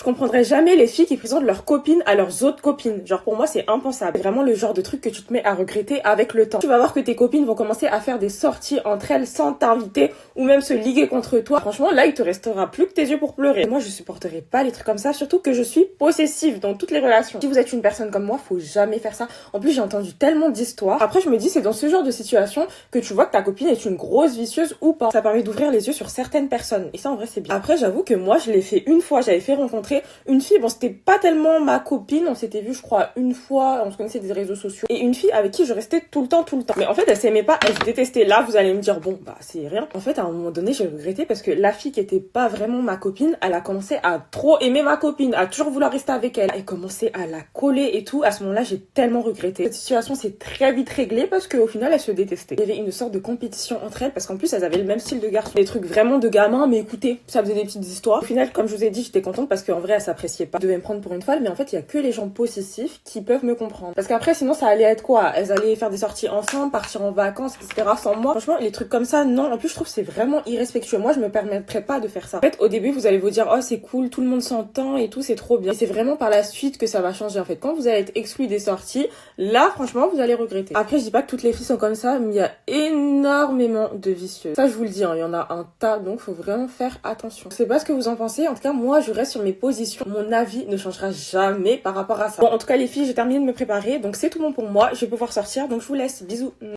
Je comprendrai jamais les filles qui présentent leurs copines à leurs autres copines. Genre pour moi c'est impensable. C'est vraiment le genre de truc que tu te mets à regretter avec le temps. Tu vas voir que tes copines vont commencer à faire des sorties entre elles sans t'inviter ou même se liguer contre toi. Franchement là il te restera plus que tes yeux pour pleurer. Et moi je supporterai pas les trucs comme ça, surtout que je suis possessive dans toutes les relations. Si vous êtes une personne comme moi, faut jamais faire ça. En plus j'ai entendu tellement d'histoires. Après je me dis c'est dans ce genre de situation que tu vois que ta copine est une grosse vicieuse ou pas. Ça permet d'ouvrir les yeux sur certaines personnes. Et ça en vrai c'est bien. Après j'avoue que moi je l'ai fait une fois, j'avais fait rencontrer une fille, bon c'était pas tellement ma copine, on s'était vu je crois une fois, on se connaissait des réseaux sociaux, et une fille avec qui je restais tout le temps. Mais en fait elle s'aimait pas, elle se détestait. Là vous allez me dire bon bah c'est rien. En fait à un moment donné j'ai regretté parce que la fille qui était pas vraiment ma copine, elle a commencé à trop aimer ma copine, à toujours vouloir rester avec elle, et commençait à la coller et tout. À ce moment-là j'ai tellement regretté. Cette situation s'est très vite réglée parce qu'au final elles se détestaient. Il y avait une sorte de compétition entre elles parce qu'en plus elles avaient le même style de garçon, des trucs vraiment de gamins, mais écoutez ça faisait des petites histoires. Au final comme je vous ai dit j'étais contente parce qu'en vrai elle s'appréciait pas. Je devais me prendre pour une folle, mais en fait il y a que les gens possessifs qui peuvent me comprendre. Parce qu'après sinon ça allait être quoi? Elles allaient faire des sorties ensemble, partir en vacances, etc. sans moi. Franchement les trucs comme ça non. En plus je trouve que c'est vraiment irrespectueux. Moi je me permettrais pas de faire ça. En fait au début vous allez vous dire oh c'est cool, tout le monde s'entend et tout, c'est trop bien. Et c'est vraiment par la suite que ça va changer en fait. Quand vous allez être exclu des sorties, là franchement vous allez regretter. Après je dis pas que toutes les filles sont comme ça, mais il y a énormément de vicieux. Ça je vous le dis, hein, il y en a un tas, donc faut vraiment faire attention. Je sais pas ce que vous en pensez, en tout cas moi je reste sur mes positions. Mon avis ne changera jamais par rapport à ça. Bon en tout cas les filles j'ai terminé de me préparer, donc c'est tout bon pour moi, je vais pouvoir sortir, donc je vous laisse, bisous.